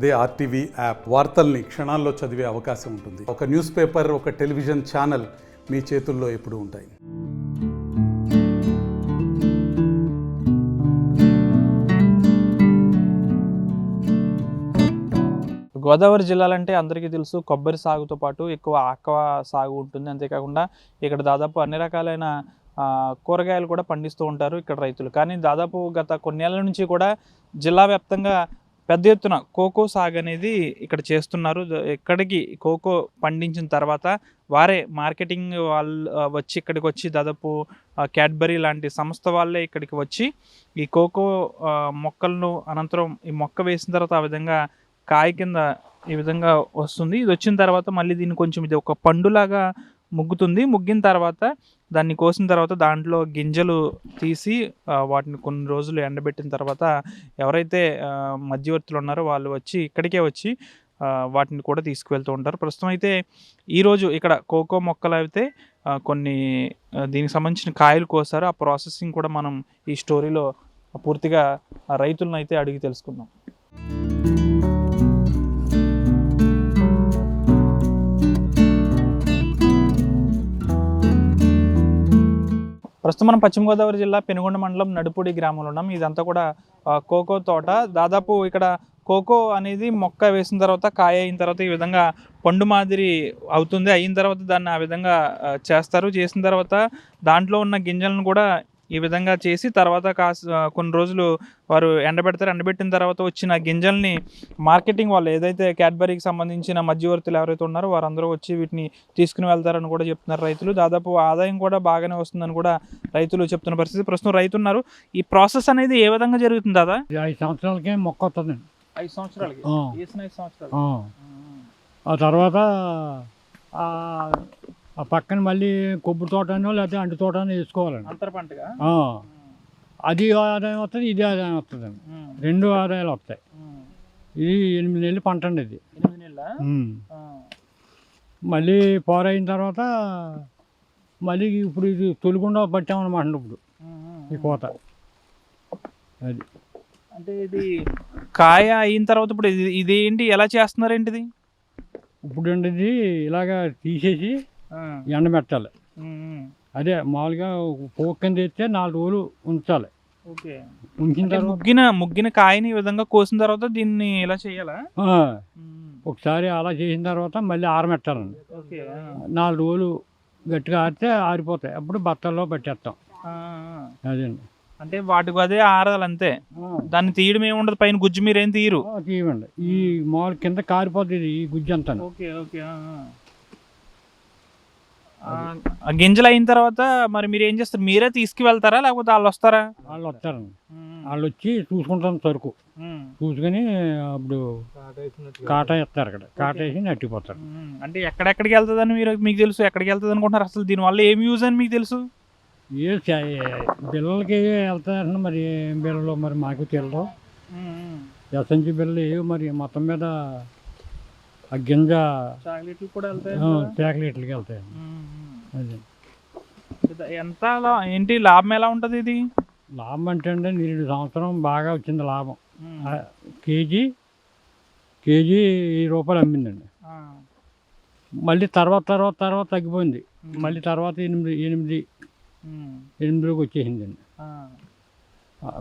అదే RTV app వార్తల్ని క్షణాల్లో చదివే అవకాశం ఉంటుంది. ఒక న్యూస్ పేపర్, ఒక టెలివిజన్ ఛానల్ మీ చేతుల్లో ఎప్పుడూ ఉంటాయి. గోదావరి జిల్లాలంటే అందరికీ తెలుసు, కొబ్బరి సాగుతో పాటు ఎక్కువ ఆక్వా సాగు ఉంటుంది. అంతేకాకుండా ఇక్కడ దాదాపు అన్ని రకాలైన కూరగాయలు కూడా పండిస్తూ ఉంటారు ఇక్కడ రైతులు. కానీ దాదాపు గత కొన్నేళ్ల నుంచి కూడా జిల్లా వ్యాప్తంగా పెద్ద ఎత్తున కోకో సాగు అనేది ఇక్కడ చేస్తున్నారు. ఇక్కడికి కోకో పండించిన తర్వాత వారే మార్కెటింగ్ వాళ్ళు వచ్చి ఇక్కడికి వచ్చి దాదాపు క్యాడ్బరీ లాంటి సంస్థ వాళ్ళే ఇక్కడికి వచ్చి ఈ కోకో మొక్కలను అనంతరం ఈ మొక్క వేసిన తర్వాత ఆ విధంగా కాయ కింద ఈ విధంగా వస్తుంది. ఇది వచ్చిన తర్వాత మళ్ళీ దీన్ని కొంచెం ఇది ఒక పండులాగా ముగ్గుతుంది. ముగ్గిన తర్వాత దాన్ని కోసిన తర్వాత దాంట్లో గింజలు తీసి వాటిని కొన్ని రోజులు ఎండబెట్టిన తర్వాత ఎవరైతే మధ్యవర్తులు ఉన్నారో వాళ్ళు వచ్చి ఇక్కడికే వచ్చి వాటిని కూడా తీసుకువెళ్తూ ఉంటారు. ప్రస్తుతం అయితే ఈరోజు ఇక్కడ కోకో మొక్కలు అయితే కొన్ని దీనికి సంబంధించిన కాయలు కోసారు. ఆ ప్రాసెసింగ్ కూడా మనం ఈ స్టోరీలో పూర్తిగా రైతులను అయితే అడిగి తెలుసుకుందాం. ప్రస్తుతం మనం పశ్చిమ గోదావరి జిల్లా పెనుగొండ మండలం నడుపూడి గ్రామంలో ఉన్నాం. ఇదంతా కూడా కోకో తోట. దాదాపు ఇక్కడ కోకో అనేది మొక్క వేసిన తర్వాత కాయ అయిన తర్వాత ఈ విధంగా పండు మాదిరి అవుతుంది. అయిన తర్వాత దాన్ని ఆ విధంగా చేస్తారు. చేసిన తర్వాత దాంట్లో ఉన్న గింజలను కూడా ఈ విధంగా చేసి తర్వాత కొన్ని రోజులు వారు ఎండబెడతారు. ఎండబెట్టిన తర్వాత వచ్చిన గింజల్ని మార్కెటింగ్ వాళ్ళు ఏదైతే క్యాడ్బరీకి సంబంధించిన మధ్యవర్తులు ఎవరైతే ఉన్నారో వారందరూ వచ్చి వీటిని తీసుకుని వెళ్తారని కూడా చెప్తున్నారు రైతులు. దాదాపు ఆదాయం కూడా బాగానే వస్తుందని కూడా రైతులు చెప్తున్న పరిస్థితి. ప్రస్తుతం రైతు ఉన్నారు. ఈ ప్రాసెస్ అనేది ఏ విధంగా జరుగుతుంది దాదా? 5 సంవత్సరాలకే మొక్క వస్తుందండి. 5 సంవత్సరాలకి వేసిన 5 సంవత్సరాలు. ఆ తర్వాత ఆ పక్కన మళ్ళీ కొబ్బరి తోటనో లేకపోతే అంటు తోటనో వేసుకోవాలండి. అంతర పంటగా అది ఆదాయం వస్తుంది, ఇది ఆదాయం వస్తుందండి. 2 ఆదాయాలు వస్తాయి. ఇది 8 నెలలు పంట అండి. ఇది 8 నెలల. మళ్ళీ పోరైన తర్వాత మళ్ళీ ఇప్పుడు ఇది తొలిగుండా పట్టామన్నమాట. ఇప్పుడు ఈ కోత అది అంటే ఇది కాయ అయిన తర్వాత ఇప్పుడు ఇదేంటి ఎలా చేస్తున్నారేంటి ఇది? ఇప్పుడు అండి ఇది ఇలాగా తీసేసి ఎండబెట్టాలి. అదే మామూలుగా పోక్ కింద తెస్తే 4 రోజులు ఉంచాలి. ఉంచిన తర్వాత ముగ్గిన కాయని ఈ విధంగా కోసిన తర్వాత దీన్ని ఇలా చేయాలా? ఒకసారి అలా చేసిన తర్వాత మళ్ళీ ఆరబెట్టాలండి. 4 రోజులు గట్టిగా ఆరితే ఆరిపోతాయి. అప్పుడు బత్తల్లో పెట్టేస్తాం. అదండి. అంటే వాటికి అదే ఆరాలి అంతే, దాన్ని తీయడం ఏమి ఉండదు. పైన గుజ్జు మీరేం తీయరు? తీయమండి. ఈ మామూలు కింద కారిపోతుంది ఈ గుజ్జు అంతా. గింజలు అయిన తర్వాత మరి మీరు ఏం చేస్తారు? మీరే తీసుకువెళ్తారా లేకపోతే వాళ్ళు వస్తారా? వాళ్ళు వస్తారండి. వాళ్ళు వచ్చి చూసుకుంటారు సరుకు. చూసుకుని అప్పుడు కాటా ఇస్తారు. అక్కడ కాటా వేసి నట్టిపోతారు. అంటే ఎక్కడెక్కడికి వెళ్తుందని మీకు తెలుసు? ఎక్కడికి వెళ్తుంది అనుకుంటున్నారు? అసలు దీనివల్ల ఏం యూజ్ అని మీకు తెలుసు? ఏ బిల్లలకి వెళ్తారండి. మరి ఏం బిల్లలు మరి మాకు తెలియదు. ఎస్ఎన్జి బిల్లలు ఏవో మరి మొత్తం మీద ఆ గింజ చాక్లెట్లు కూడా వెళ్తాయి. చాక్లెట్లకి వెళ్తాయి. అదే ఎంత ఏంటి లాభం ఎలా ఉంటుంది ఇది? లాభం అంటే అండి 2 సంవత్సరం బాగా వచ్చింది లాభం. కేజీ 1000 రూపాయలు అమ్మిందండి. మళ్ళీ తర్వాత తగ్గిపోయింది. మళ్ళీ తర్వాత 8 వచ్చేసిందండి.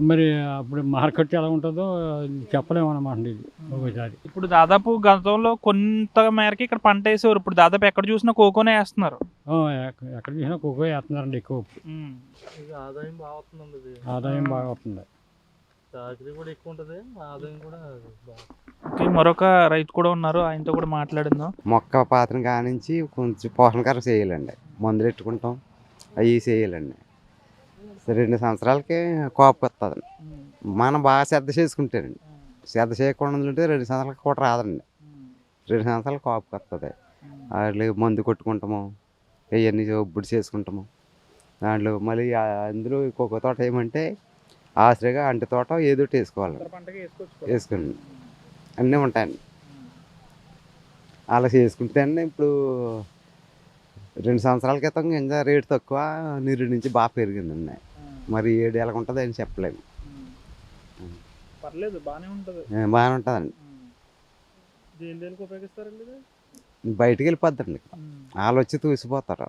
మరి అప్పుడు మార్కెట్ ఎలా ఉంటుందో చెప్పలేము అన్నమాట. ఇది ఒకసారి ఇప్పుడు దాదాపు గతంలో కొంత మేరకి ఇక్కడ పంట వేసేవారు. ఇప్పుడు దాదాపు ఎక్కడ చూసినా కోకోనే వేస్తున్నారు. ఎక్కడ చూసినా కోకో వేస్తున్నారండి ఎక్కువ. ఆదాయం బాగా వస్తుందండి. ఆదాయం బాగా వస్తుంది. చాకరీ కూడా ఎక్కువ ఉంటుంది. ఆదాయం కూడా మరొక రైతు కూడా ఉన్నారు, ఆయనతో కూడా మాట్లాడిందాం. మొక్క పాత్ర కానించి కొంచెం పోషణకరం చేయాలండి. మందులు పెట్టుకుంటాం, అవి చేయాలండి. 2 సంవత్సరాలకి కోపం వస్తుందండి. మనం బాగా శ్రద్ధ చేసుకుంటానండి. శ్రద్ధ చేయకుండా ఉంటే 2 సంవత్సరాలకి కూడా రాదండి. 2 సంవత్సరాలు కోపం వస్తుంది. వాటికి మందు కొట్టుకుంటాము, అవన్నీ ఒప్పుడు చేసుకుంటాము. దాంట్లో మళ్ళీ అందులో ఒక్కొక్క తోట ఏమంటే ఆశ్రయగా అంటి తోట ఏదో వేసుకోవాలి. వేసుకోండి, అన్నీ ఉంటాయండి. అలా చేసుకుంటే అండి ఇప్పుడు 2 సంవత్సరాల క్రితం గింజ రేటు తక్కువ, నీరు నుంచి బాగా పెరిగిందండి. మరి 7 ఎలాగ ఉంటుంది అని చెప్పలేము. పర్లేదు, బాగానే ఉంటుంది. బాగానే ఉంటుందండి. దేనికి ఉపయోగిస్తారండి ఇది? బయటికి వెళ్ళిపోద్దండి. వాళ్ళు వచ్చి తూసిపోతారు.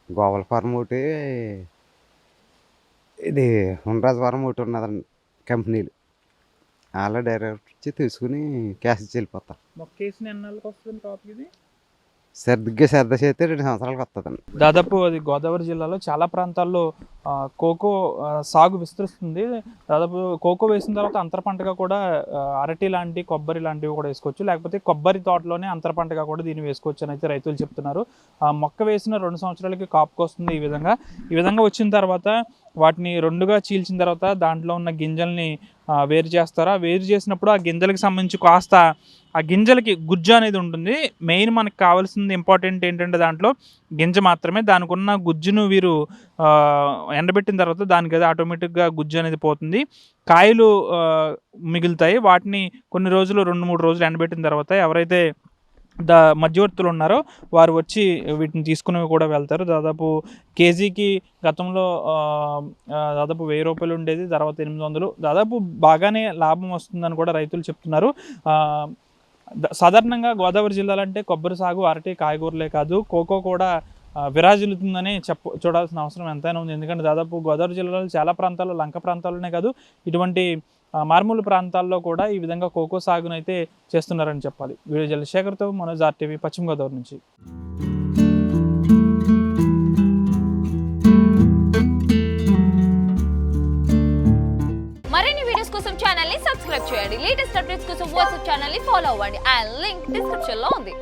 గోవల ఫారం ఒకటి, ఇది ఉండ్రాజవరం ఒకటి ఉన్నదండి కంపెనీలు. వాళ్ళు డైరెక్ట్ వచ్చి తీసుకుని క్యాష్ ఇచ్చి వెళ్ళిపోతారు. మొక్క వేసిన ఎన్నాళ్ళకి వస్తుంది కాపు ఇది? సర్దిగ్గా శ్రద్ధ చేస్తే 2 సంవత్సరాలకు వస్తుందండి. దాదాపు అది గోదావరి జిల్లాలో చాలా ప్రాంతాల్లో కోకో సాగు విస్తరిస్తుంది. దాదాపు కోకో వేసిన తర్వాత అంతర పంటగా కూడా అరటి లాంటి, కొబ్బరి లాంటివి కూడా వేసుకోవచ్చు. లేకపోతే కొబ్బరి తోటలోనే అంతర పంటగా కూడా దీన్ని వేసుకోవచ్చు అని అయితే రైతులు చెప్తున్నారు. మొక్క వేసిన 2 సంవత్సరాలకి కాపుకి వస్తుంది. ఈ విధంగా వచ్చిన తర్వాత వాటిని 2గా చీల్చిన తర్వాత దాంట్లో ఉన్న గింజల్ని వేరు చేస్తారు. ఆ వేరు చేసినప్పుడు ఆ గింజలకి సంబంధించి కాస్త ఆ గింజలకి గుజ్జు అనేది ఉంటుంది. మెయిన్ మనకు కావాల్సింది ఇంపార్టెంట్ ఏంటంటే దాంట్లో గింజ మాత్రమే. దానికి ఉన్న గుజ్జును వీరు ఎండబెట్టిన తర్వాత దానికి అది ఆటోమేటిక్గా గుజ్జు అనేది పోతుంది. కాయలు మిగులుతాయి. వాటిని కొన్ని రోజులు 2-3 రోజులు ఎండబెట్టిన తర్వాత ఎవరైతే మధ్యవర్తులు ఉన్నారో వారు వచ్చి వీటిని తీసుకుని కూడా వెళ్తారు. దాదాపు కేజీకి గతంలో దాదాపు 1000 రూపాయలు ఉండేది, తర్వాత 800. దాదాపు బాగానే లాభం వస్తుందని కూడా రైతులు చెప్తున్నారు. సాధారణంగా గోదావరి జిల్లాలంటే కొబ్బరి సాగు, అరటి, కాయగూరలే కాదు కోకో కూడా విరాజిల్లుతుందని చూడాల్సిన అవసరం ఎంతైనా ఉంది. ఎందుకంటే దాదాపు గోదావరి జిల్లాలో చాలా ప్రాంతాల్లో, లంక ప్రాంతాల్లోనే కాదు, ఇటువంటి మారుమూల ప్రాంతాల్లో కూడా ఈ విధంగా కోకో సాగునైతే చేస్తున్నారని చెప్పాలి. వీడియో జలశేఖర్తో మనోజ్, RTV, పశ్చిమ గోదావరి నుంచి. మరిన్ని వీడియోస్ కోసం ఛానల్ ని సబ్స్క్రైబ్ చేయండి. లేటెస్ట్ అప్డేట్స్ కోసం వాట్సాప్ ఛానల్ ని ఫాలో అవ్వండి. ఆ లింక్ డిస్క్రిప్షన్ లో ఉంది.